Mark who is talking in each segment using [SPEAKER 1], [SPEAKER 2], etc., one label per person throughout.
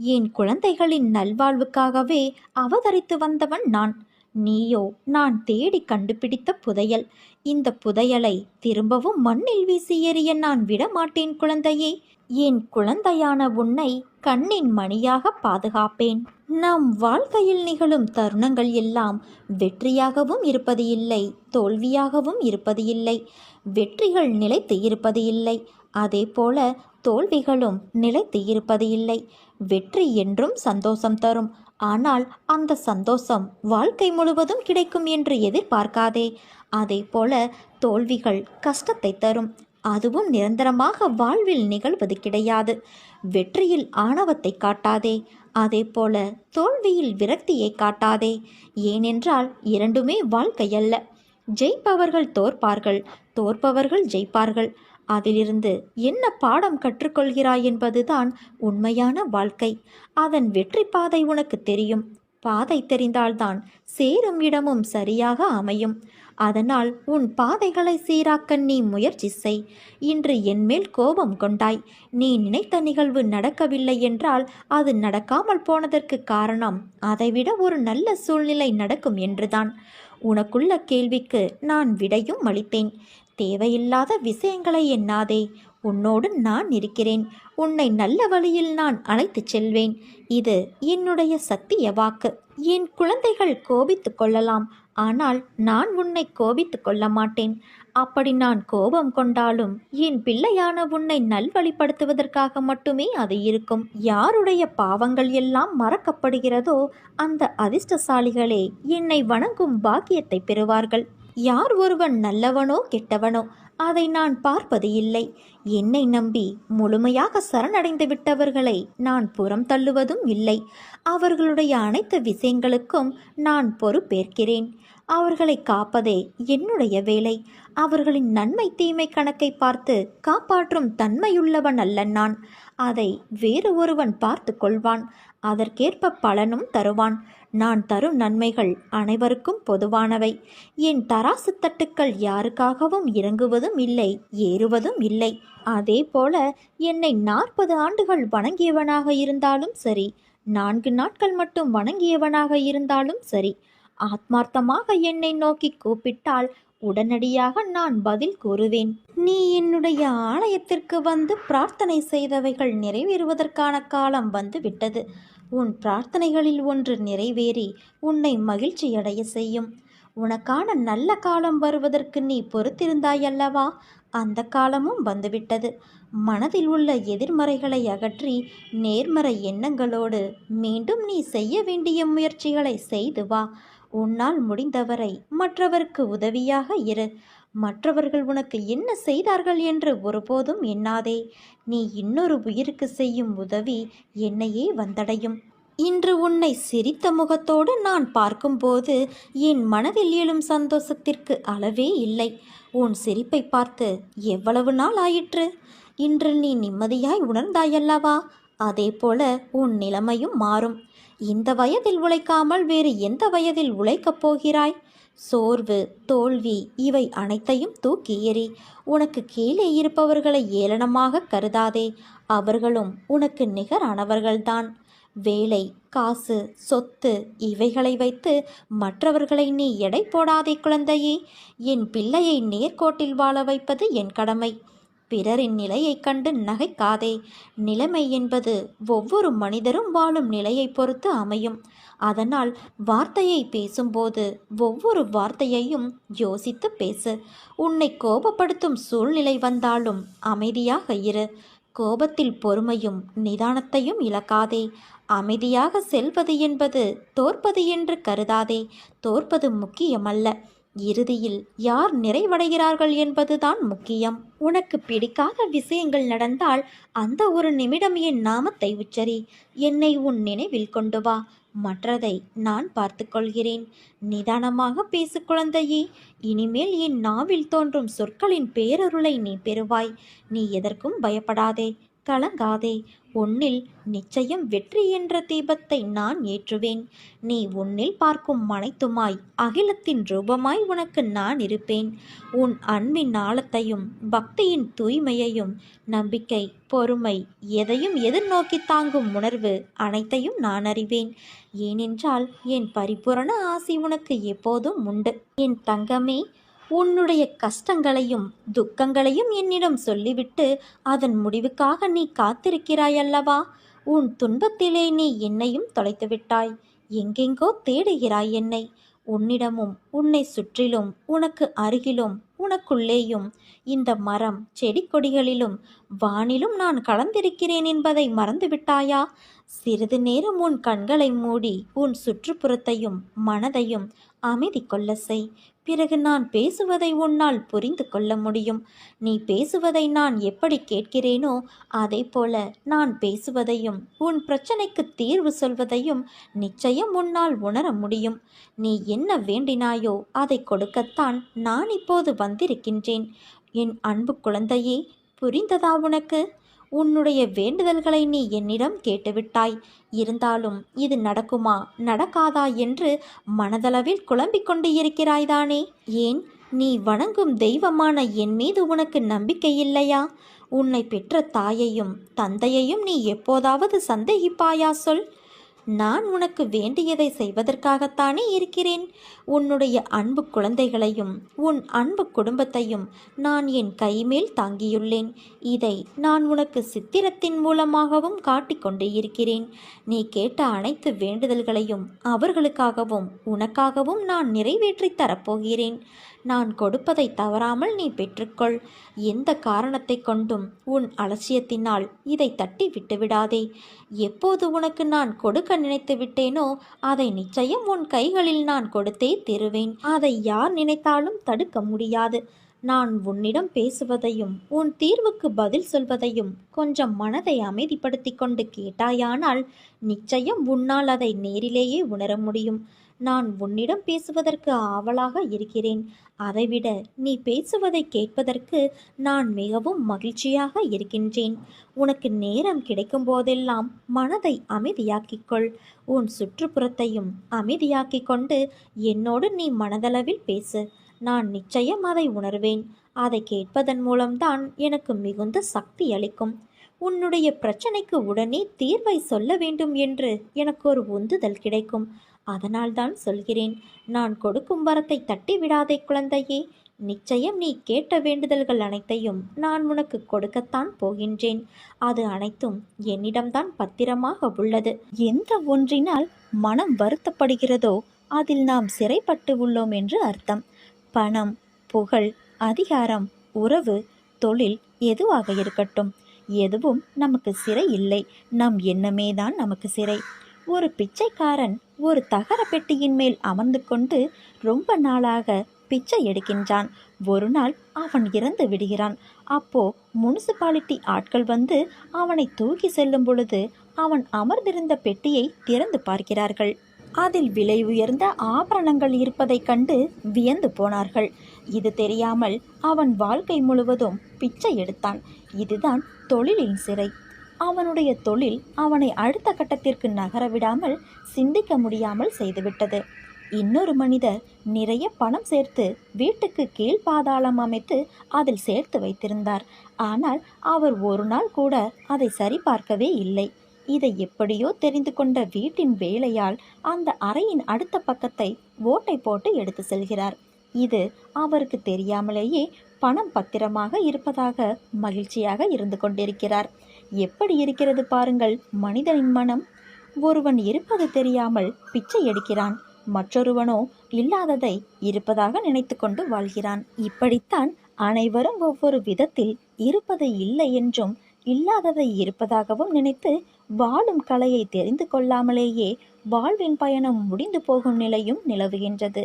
[SPEAKER 1] என் குழந்தைகளின் நல்வாழ்வுக்காகவே அவதரித்து வந்தவன் நான். நீயோ நான் தேடி கண்டுபிடித்த புதையல். இந்த புதையலை திரும்பவும் மண்ணில் வீசி எறிய நான் விடமாட்டேன் குழந்தையே. என் குழந்தையான உன்னை கண்ணின் மணியாக பாதுகாப்பேன். நம் வாழ்க்கையில் நிகழும் தருணங்கள் எல்லாம் வெற்றியாகவும் இருப்பது இல்லை, தோல்வியாகவும் இருப்பது இல்லை. வெற்றிகள் நிலைத்து இருப்பது இல்லை, அதே போல தோல்விகளும் நிலைத்து இருப்பது இல்லை. வெற்றி என்றும் சந்தோஷம் தரும், ஆனால் அந்த சந்தோஷம் வாழ்க்கை முழுவதும் கிடைக்கும் என்று எதிர்பார்க்காதே. அதே போல தோல்விகள் கஷ்டத்தை தரும், அதுவும் நிரந்தரமாக வாழ்வில் நிகழ்வது கிடையாது. வெற்றியில் ஆணவத்தை காட்டாதே, அதே போல தோல்வியில் விரக்தியை காட்டாதே. ஏனென்றால் இரண்டுமே வாழ்க்கையல்ல. ஜெயிப்பவர்கள் தோற்பார்கள், தோற்பவர்கள் ஜெயிப்பார்கள். அதிலிருந்து என்ன பாடம் கற்றுக்கொள்கிறாய் என்பதுதான் உண்மையான வாழ்க்கை. அதன் வெற்றி பாதை உனக்கு தெரியும். பாதை தெரிந்தால்தான் சேரும் இடமும் சரியாக அமையும். அதனால் உன் பாதைகளை சீராக்க நீ முயற்சி செய். இன்று என்மேல் கோபம் கொண்டாய். நீ நினைத்த நிகழ்வு நடக்கவில்லை என்றால் அது நடக்காமல் போனதற்கு காரணம் அதைவிட ஒரு நல்ல சூழ்நிலை நடக்கும் என்றுதான். உனக்குள்ள கேள்விக்கு நான் விடையும் அளித்தேன். தேவையில்லாத விஷயங்களை எண்ணாதே. உன்னோடு நான் இருக்கிறேன். உன்னை நல்ல வழியில் நான் அழைத்துச் செல்வேன். இது என்னுடைய சத்திய வாக்கு. என் குழந்தைகள் கோபித்து கொள்ளலாம், ஆனால் நான் உன்னை கோபித்து கொள்ள மாட்டேன். அப்படி நான் கோபம் கொண்டாலும் என் பிள்ளையான உன்னை நல்வழிப்படுத்துவதற்காக மட்டுமே அது இருக்கும். யாருடைய பாவங்கள் எல்லாம் மறக்கப்படுகிறதோ அந்த அதிர்ஷ்டசாலிகளே என்னை வணங்கும் பாக்கியத்தை பெறுவார்கள். யார் ஒருவன் நல்லவனோ கெட்டவனோ அதை நான் பார்ப்பது இல்லை. என்னை நம்பி முழுமையாக சரணடைந்து விட்டவர்களை நான் புறம் தள்ளுவதும் இல்லை. அவர்களுடைய அனைத்து விஷயங்களுக்கும் நான் பொறுப்பேற்கிறேன். அவர்களை காப்பதே என்னுடைய வேலை. அவர்களின் நன்மை தீமை கணக்கை பார்த்து காப்பாற்றும் தன்மையுள்ளவன் அல்ல நான். அதை வேறு ஒருவன் பார்த்து கொள்வான். அதற்கேற்ப பலனும் தருவான். நான் தரும் நன்மைகள் அனைவருக்கும் பொதுவானவை. என் தராசு தட்டுக்கள் யாருக்காகவும் இறங்குவதும் இல்லை, ஏறுவதும் இல்லை. அதே போல என்னை 40 ஆண்டுகள் வணங்கியவனாக இருந்தாலும் சரி, 4 நாட்கள் மட்டும் வணங்கியவனாக இருந்தாலும் சரி, ஆத்மார்த்தமாக என்னை நோக்கி கூப்பிட்டால் உடனடியாக நான் பதில் கூறுவேன். நீ என்னுடைய ஆலயத்திற்கு வந்து பிரார்த்தனை செய்தவைகள் நிறைவேறுவதற்கான காலம் வந்து விட்டது. உன் பிரார்த்தனைகளில் ஒன்று நிறைவேறி உன்னை மகிழ்ச்சியடைய செய்யும். உனக்கான நல்ல காலம் வருவதற்கு நீ பொறுத்திருந்தாயல்லவா? அந்த காலமும் வந்துவிட்டது. மனதில் உள்ள எதிர்மறைகளை அகற்றி நேர்மறை எண்ணங்களோடு மீண்டும் நீ செய்ய வேண்டிய முயற்சிகளை செய்து வா. உன்னால் முடிந்தவரை மற்றவருக்கு உதவியாக இரு. மற்றவர்கள் உனக்கு என்ன செய்தார்கள் என்று ஒருபோதும் எண்ணாதே. நீ இன்னொரு உயிருக்கு செய்யும் உதவி என்னையே வந்தடையும். இன்று உன்னை சிரித்த முகத்தோடு நான் பார்க்கும்போது என் மனதில் எழும் சந்தோஷத்திற்கு அளவே இல்லை. உன் சிரிப்பை பார்த்து எவ்வளவு நாள் ஆயிற்று? இன்று நீ நிம்மதியாய் உணர்ந்தாயல்லவா? அதே போல உன் நிலைமையும் மாறும். இந்த வயதில் உழைக்காமல் வேறு எந்த வயதில் உழைக்கப் போகிறாய்? சோர்வு, தோல்வி இவை அனைத்தையும் தூக்கி எறி. உனக்கு கீழே இருப்பவர்களை ஏளனமாக கருதாதே. அவர்களும் உனக்கு நிகரானவர்கள்தான். வேலை, காசு, சொத்து இவைகளை வைத்து மற்றவர்களை நீ எடை போடாதே குழந்தையே. என் பிள்ளையை நேர்கோட்டில் வாழ வைப்பது என் கடமை. பிறரின் நிலையை கண்டு நகைக்காதே. நிலைமை என்பது ஒவ்வொரு மனிதரும் வாழும் நிலையை பொறுத்து அமையும். அதனால் வார்த்தையை பேசும்போது ஒவ்வொரு வார்த்தையையும் யோசித்து பேசு. உன்னை கோபப்படுத்தும் சூழ்நிலை வந்தாலும் அமைதியாக இரு. கோபத்தில் பொறுமையும் நிதானத்தையும் இழக்காதே. அமைதியாக செல்வது என்பது தோற்பது என்று கருதாதே. தோற்பது முக்கியமல்ல, இறுதியில் யார் நிறைவடைகிறார்கள் என்பதுதான் முக்கியம். உனக்கு பிடிக்காத விஷயங்கள் நடந்தால் அந்த ஒரு நிமிடம் என் நாமத்தை உச்சரி. என்னை உன் நினைவில் கொண்டு வா. மற்றதை நான் பார்த்து கொள்கிறேன். நிதானமாக பேசு குழந்தையே. இனிமேல் என் நாவில் தோன்றும் சொற்களின் பேரருளை நீ பெறுவாய். நீ எதற்கும் பயப்படாதே, கலங்காதே. உன்னில் நிச்சயம் வெற்றி என்ற தீபத்தை நான் ஏற்றுவேன். நீ உன்னில் பார்க்கும் அனைத்துமாய் அகிலத்தின் ரூபமாய் உனக்கு நான் இருப்பேன். உன் அன்பின் ஆழத்தையும் பக்தியின் தூய்மையையும் நம்பிக்கை, பொறுமை, எதையும் எதிர்நோக்கி தாங்கும் உணர்வு அனைத்தையும் நான் அறிவேன். ஏனென்றால் என் பரிபூரண ஆசி உனக்கு எப்போதும் உண்டு. என் தங்கமே, உன்னுடைய கஷ்டங்களையும் துக்கங்களையும் என்னிடம் சொல்லிவிட்டு அதன் முடிவுக்காக நீ காத்திருக்கிறாயல்லவா? உன் துன்பத்திலே நீ என்னையும் தொலைத்து விட்டாய். எங்கெங்கோ தேடுகிறாய் என்னை. உன்னிடமும் உன்னை சுற்றிலும் உனக்கு அருகிலும் உனக்குள்ளேயும் இந்த மரம் செடி கொடிகளிலும் வானிலும் நான் கலந்திருக்கிறேன் என்பதை மறந்துவிட்டாயா? சிறிது நேரம் உன் கண்களை மூடி உன் சுற்றுப்புறத்தையும் மனதையும் அமைதி கொள்ள செய். பிறகு நான் பேசுவதை உன்னால் புரிந்து கொள்ள முடியும். நீ பேசுவதை நான் எப்படி கேட்கிறேனோ அதே போல நான் பேசுவதையும் உன் பிரச்சனைக்கு தீர்வு சொல்வதையும் நிச்சயம் உன்னால் உணர முடியும். நீ என்ன வேண்டினாயோ அதை கொடுக்கத்தான் நான் இப்போது வந்திருக்கின்றேன். என் அன்பு குழந்தையே, புரிந்ததா உனக்கு? உன்னுடைய வேண்டுதல்களை நீ என்னிடம் கேட்டுவிட்டாய். இருந்தாலும் இது நடக்குமா நடக்காதா என்று மனதளவில் குழம்பிக் கொண்டு இருக்கிறாய்தானே? ஏன், நீ வணங்கும் தெய்வமான என் மீது உனக்கு நம்பிக்கை இல்லையா? உன்னை பெற்ற தாயையும் தந்தையையும் நீ எப்போதாவது சந்தேகிப்பாயா சொல்? நான் உனக்கு வேண்டியதை செய்வதற்காகத்தானே இருக்கிறேன். உன்னுடைய அன்பு குழந்தைகளையும் உன் அன்பு குடும்பத்தையும் நான் என் கைமேல் தாங்கியுள்ளேன். இதை நான் உனக்கு சித்திரத்தின் மூலமாகவும் காட்டிக்கொண்டு இருக்கிறேன். நீ கேட்ட அனைத்து வேண்டுதல்களையும் அவர்களுக்காகவும் உனக்காகவும் நான் நிறைவேற்றி தரப்போகிறேன். நான் கொடுப்பதை தவறாமல் நீ பெற்றுக்கொள். எந்த காரணத்தை கொண்டும் உன் அலட்சியத்தினால் இதை தட்டி விட்டுவிடாதே. எப்போது உனக்கு நான் கொடுக்க நினைத்து விட்டேனோ அதை நிச்சயம் உன் கைகளில் நான் கொடுத்தே தருவேன். அதை யார் நினைத்தாலும் தடுக்க முடியாது. நான் உன்னிடம் பேசுவதையும் உன் தீர்வுக்கு பதில் சொல்வதையும் கொஞ்சம் மனதை அமைதிப்படுத்தி கொண்டு கேட்டாயானால் நிச்சயம் உன்னால் அதை நேரிலேயே உணர முடியும். நான் உன்னிடம் பேசுவதற்கு ஆவலாக இருக்கிறேன். அதைவிட நீ பேசுவதை கேட்பதற்கு நான் மிகவும் மகிழ்ச்சியாக இருக்கின்றேன். உனக்கு நேரம் கிடைக்கும் போதெல்லாம் மனதை அமைதியாக்கிக்கொள். உன் சுற்றுப்புறத்தையும் அமைதியாக்கிக் கொண்டு என்னோடு நீ மனதளவில் பேசு. நான் நிச்சயம் அதை உணர்வேன். அதை கேட்பதன் மூலம்தான் எனக்கு மிகுந்த சக்தி அளிக்கும். உன்னுடைய பிரச்சனைக்கு உடனே தீர்வை சொல்ல வேண்டும் என்று எனக்கு ஒரு உந்துதல் கிடைக்கும். அதனால்தான் சொல்கிறேன். நான் கொடுக்கும் வரத்தை தட்டி விடாதே குழந்தையே. நிச்சயம் நீ கேட்ட வேண்டுதல்கள் அனைத்தையும் நான் உனக்கு கொடுக்கத்தான் போகின்றேன். அது அனைத்தும் என்னிடம்தான் பத்திரமாக உள்ளது. எந்த ஒன்றினால் மனம் வருத்தப்படுகிறதோ அதில் நாம் சிறைப்பட்டு உள்ளோம் என்று அர்த்தம். பணம், புகழ், அதிகாரம், உறவு, தொழில் எதுவாக இருக்கட்டும், எதுவும் நமக்கு சிறை இல்லை. நம் எண்ணமேதான் நமக்கு சிறை. ஒரு பிச்சைக்காரன் ஒரு தகர பெட்டியின் மேல் அமர்ந்து கொண்டு ரொம்ப நாளாக பிச்சை எடுக்கின்றான். ஒரு நாள் அவன் இறந்து விடுகிறான். அப்போ முனிசிபாலிட்டி ஆட்கள் வந்து அவனை தூக்கி செல்லும் பொழுது அவன் அமர்ந்திருந்த பெட்டியை திறந்து பார்க்கிறார்கள். அதில் விலை உயர்ந்த ஆபரணங்கள் இருப்பதைக் கண்டு வியந்து போனார்கள். இது தெரியாமல் அவன் வாழ்க்கை முழுவதும் பிச்சை எடுத்தான். இதுதான் தொழிலின் சிறை. அவனுடைய தொழில் அவனை அடுத்த கட்டத்திற்கு நகரவிடாமல் சிந்திக்க முடியாமல் செய்துவிட்டது. இன்னொரு மனிதர் நிறைய பணம் சேர்த்து வீட்டுக்கு கீழ் பாதாளம் அமைத்து அதில் சேர்த்து வைத்திருந்தார். ஆனால் அவர் ஒரு நாள் கூட அதை சரிபார்க்கவே இல்லை. இதை எப்படியோ தெரிந்து கொண்ட வீட்டின் வேலையால் அந்த அறையின் அடுத்த பக்கத்தை ஓட்டை போட்டு எடுத்து செல்கிறார். இது அவருக்கு தெரியாமலேயே பணம் பத்திரமாக இருப்பதாக மகிழ்ச்சியாக இருந்து கொண்டிருக்கிறார். எப்படி இருக்கிறது பாருங்கள் மனிதனின் மனம். ஒருவன் இருப்பது தெரியாமல் பிச்சை எடுக்கிறான். மற்றொருவனோ இல்லாததை இருப்பதாக நினைத்து கொண்டு வாழ்கிறான். இப்படித்தான் அனைவரும் ஒவ்வொரு விதத்தில் இருப்பது இல்லை என்றும் இல்லாததை இருப்பதாகவும் நினைத்து வாழும் கலையை தெரிந்து கொள்ளாமலேயே வாழ்வின் பயணம் முடிந்து போகும் நிலையும் நிலவுகின்றது.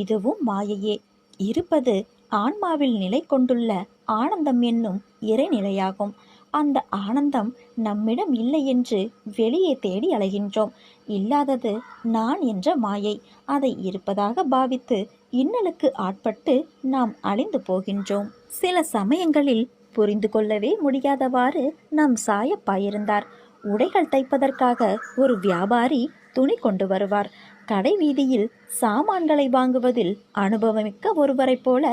[SPEAKER 1] இதுவும் மாயையே. இருப்பது ஆன்மாவில் நிலை கொண்டுள்ள ஆனந்தம் என்னும் இறைநிலையாகும். அந்த ஆனந்தம் நம்மிடம் இல்லை என்று வெளியே தேடி அலைகின்றோம். இல்லாதது நான் என்ற மாயை. அதை இருப்பதாக பாவித்து இன்னலுக்கு ஆட்பட்டு நாம் அழிந்து போகின்றோம். சில சமயங்களில் புரிந்து கொள்ளவே முடியாதவாறு நம் சாயப்பாயிருந்தார். உடைகள் தைப்பதற்காக ஒரு வியாபாரி துணி கொண்டு வருவார். கடை வீதியில் சாமான்களை வாங்குவதில் அனுபவமிக்க ஒருவரைப் போல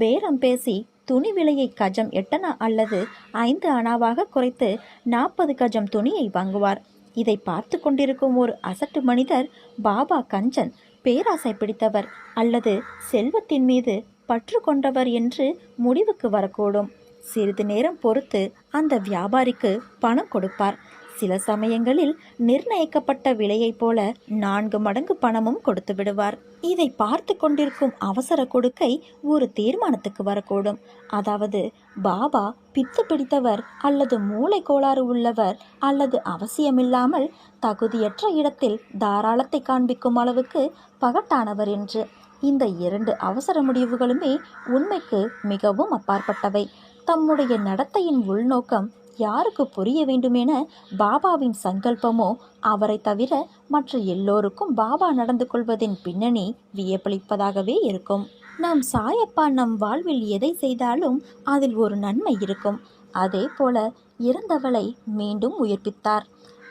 [SPEAKER 1] பேரம் பேசி துணி விலையை கஜம் 8 அணா அல்லது 5 அணாவாக குறைத்து 40 கஜம் துணியை வாங்குவார். இதை பார்த்து கொண்டிருக்கும் ஒரு அசட்டு மனிதர் பாபா கஞ்சன், பேராசை பிடித்தவர் அல்லது செல்வத்தின் மீது பற்று கொண்டவர் என்று முடிவுக்கு வரக்கூடும். சிறிது நேரம் பொறுத்து அந்த வியாபாரிக்கு பணம் கொடுப்பார். சில சமயங்களில் நிர்ணயிக்கப்பட்ட விலையைப் போல 4 மடங்கு பணமும் கொடுத்து விடுவார். இதை பார்த்து கொண்டிருக்கும் அவசர கொடுக்கை ஒரு தீர்மானத்துக்கு வரக்கூடும். அதாவது பாபா பித்து பிடித்தவர் அல்லது மூளை கோளாறு உள்ளவர் அல்லது அவசியமில்லாமல் தகுதியற்ற இடத்தில் தாராளத்தை காண்பிக்கும் அளவுக்கு பகட்டானவர் என்று. இந்த 2 அவசர முடிவுகளுமே உண்மைக்கு மிகவும் அப்பாற்பட்டவை. தம்முடைய நடத்தையின் உள்நோக்கம் யாருக்கு புரிய வேண்டுமென பாபாவின் சங்கல்பமோ அவரை தவிர மற்ற எல்லோருக்கும் பாபா நடந்து கொள்வதின் பின்னணி வியப்பளிப்பதாகவே இருக்கும். நம் சாயப்பா நம் வாழ்வில் எதை செய்தாலும் அதில் ஒரு நன்மை இருக்கும். அதே போல இறந்தவளை மீண்டும் உயிர்ப்பித்தார்.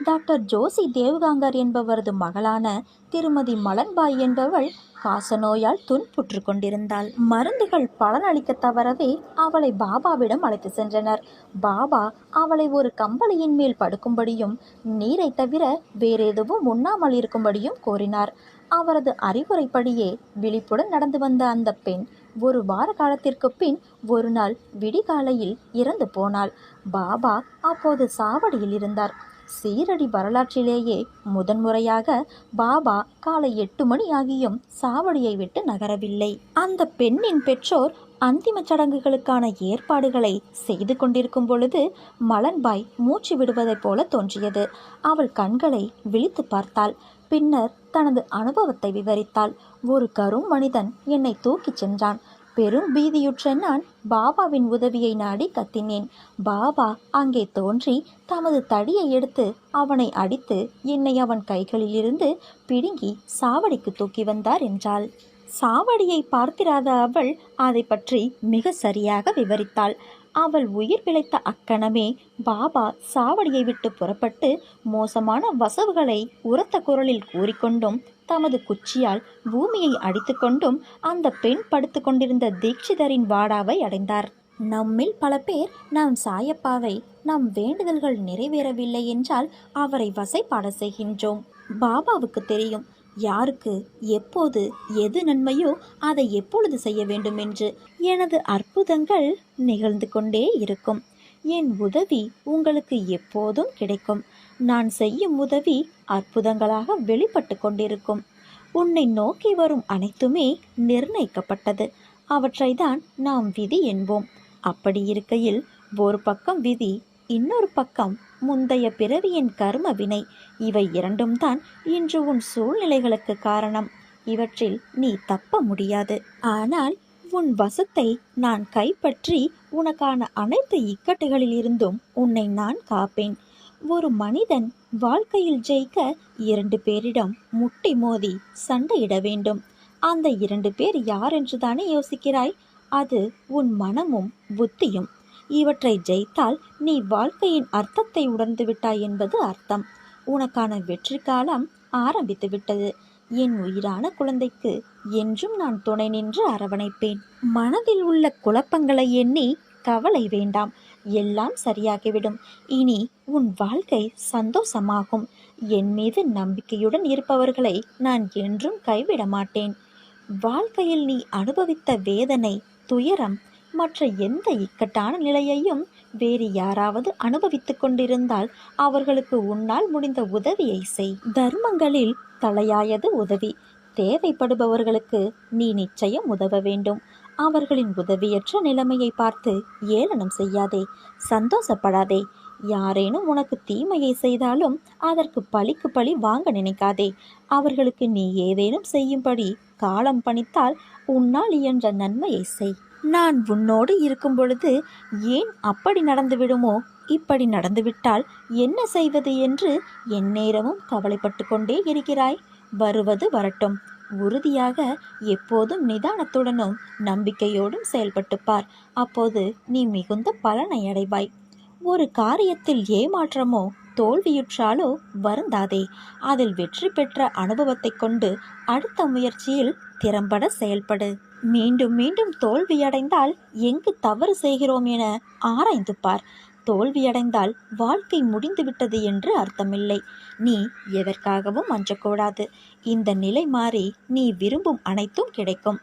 [SPEAKER 1] டாக்டர் ஜோசி தேவ்காங்கர் என்பவரது மகளான திருமதி மலன்பாய் என்பவள் காசநோயால் துன்புற்று கொண்டிருந்தாள். மருந்துகள் பலனளிக்க தவறவே அவளை பாபாவிடம் அழைத்து சென்றனர். பாபா அவளை ஒரு கம்பளியின் மேல் படுக்கும்படியும் நீரை தவிர வேறெதுவும் உண்ணாமல் இருக்கும்படியும் கோரினார். அவரது அறிவுரைப்படியே விழிப்புடன் நடந்து வந்த அந்த பெண் ஒரு வார காலத்திற்கு பின் ஒரு நாள் விடிகாலையில் இறந்து போனாள். பாபா அப்போது சாவடியில் இருந்தார். சீரடி வரலாற்றிலேயே முதன்முறையாக பாபா காலை 8 மணி ஆகியும் சாவடியை விட்டு நகரவில்லை. அந்த பெண்ணின் பெற்றோர் அந்திம சடங்குகளுக்கான ஏற்பாடுகளை செய்து கொண்டிருக்கும் பொழுது மலன்பாய் மூச்சு விடுவதைப் போல தோன்றியது. அவள் கண்களை விழித்து பார்த்தாள். பின்னர் தனது அனுபவத்தை விவரித்தாள். ஒரு கரும் மனிதன் என்னை தூக்கிச் சென்றான். பெரும் பீதியுற்ற நான் பாபாவின் உதவியை நாடி கத்தினேன். பாபா அங்கே தோன்றி தமது தடியை எடுத்து அவனை அடித்து என்னை அவன் கைகளிலிருந்து பிடுங்கி சாவடிக்கு தூக்கி வந்தார் என்றாள். சாவடியை பார்த்திராத அவள் அதை பற்றி மிக சரியாக விவரித்தாள். அவள் உயிர் பிழைத்த அக்கணமே பாபா சாவடியை விட்டு புறப்பட்டு மோசமான வசவுகளை உரத்த குரலில் கூறிக்கொண்டும் தமது குச்சியால் பூமியை அடித்துக்கொண்டும் அந்த பெண் படுத்து கொண்டிருந்த தீட்சிதரின் வாடாவை அடைந்தார். நம்மில் பல பேர் நாம் சாயப்பாவை நம் வேண்டுதல்கள் நிறைவேறவில்லை என்றால் அவரை வசைபாட செய்கின்றோம். பாபாவுக்கு தெரியும் யாருக்கு எப்போது எது நன்மையோ அதை எப்பொழுது செய்ய வேண்டும் என்று. எனது அற்புதங்கள் நிகழ்ந்து கொண்டே இருக்கும். என் உதவி உங்களுக்கு எப்போதும் கிடைக்கும். நான் செய்யும் உதவி அற்புதங்களாக வெளிப்பட்டு கொண்டிருக்கும். உன்னை நோக்கி வரும் அனைத்துமே நிர்ணயிக்கப்பட்டது. அவற்றைதான் நாம் விதி என்போம். அப்படி இருக்கையில் ஒரு பக்கம் விதி, இன்னொரு பக்கம் முந்தைய பிறவியின் கர்ம வினை. இவை இரண்டும் தான் இன்று உன் சூழ்நிலைகளுக்கு காரணம். இவற்றில் நீ தப்ப முடியாது. ஆனால் உன் வசத்தை நான் கைப்பற்றி உனக்கான அனைத்து இக்கட்டுகளில் இருந்தும் உன்னை நான் காப்பேன். ஒரு மனிதன் வாழ்க்கையில் ஜெயிக்க 2 பேரிடம் முட்டி மோதி சண்டையிட வேண்டும். அந்த 2 பேர் யார் என்று தானே யோசிக்கிறாய்? அது உன் மனமும் புத்தியும். இவற்றை ஜெயித்தால் நீ வாழ்க்கையின் அர்த்தத்தை உணர்ந்து விட்டாய் என்பது அர்த்தம். உனக்கான வெற்றி காலம் ஆரம்பித்து விட்டது. என் உயிரான குழந்தைக்கு என்றும் நான் துணை நின்று அரவணைப்பேன். மனதில் உள்ள குழப்பங்களை எண்ணி கவலை வேண்டாம். எல்லாம் சரியாகிவிடும். இனி உன் வாழ்க்கை சந்தோஷமாகும். என் மீது நம்பிக்கையுடன் இருப்பவர்களை நான் என்றும் கைவிட மாட்டேன். வாழ்க்கையில் நீ அனுபவித்த வேதனை, துயரம் மற்ற எந்த இக்கட்டான நிலையையும் வேறு யாராவது அனுபவித்து கொண்டிருந்தால் அவர்களுக்கு உன்னால் முடிந்த உதவியை செய். தர்மங்களில் தலையாயது உதவி. தேவைப்படுபவர்களுக்கு நீ நிச்சயம் உதவ வேண்டும். அவர்களின் உதவியற்ற நிலைமையை பார்த்து ஏளனம் செய்யாதே, சந்தோஷப்படாதே. யாரேனும் உனக்கு தீமையை செய்தாலும் அதற்கு பழிக்கு பழி வாங்க நினைக்காதே. அவர்களுக்கு நீ ஏதேனும் செய்யும்படி காலம் பணித்தால் உன்னால் இயன்ற நன்மையை செய். நான் உன்னோடு இருக்கும் பொழுது ஏன் அப்படி நடந்துவிடுமோ, இப்படி நடந்துவிட்டால் என்ன செய்வது என்று எந்நேரமும் கவலைப்பட்டு கொண்டே இருக்கிறாய். வருவது வரட்டும். உறுதியாக எப்போதும் நிதானத்துடனும் நம்பிக்கையோடும் செயல்பட்டு பார். அப்போது நீ மிகுந்த பலனை அடைவாய். ஒரு காரியத்தில் ஏமாற்றமோ தோல்வியுற்றாலோ வருந்தாதே. அதில் வெற்றி பெற்ற அனுபவத்தை கொண்டு அடுத்த முயற்சியில் திறம்பட செயல்படு. மீண்டும் மீண்டும் தோல்வியடைந்தால் எங்கு தவறு செய்கிறோம் என ஆராய்ந்து பார். தோல்வியடைந்தால் வாழ்க்கை முடிந்துவிட்டது என்று அர்த்தமில்லை. நீ எதற்காகவும் அஞ்சக்கூடாது. இந்த நிலை மாறி நீ விரும்பும் அனைத்தும் கிடைக்கும்.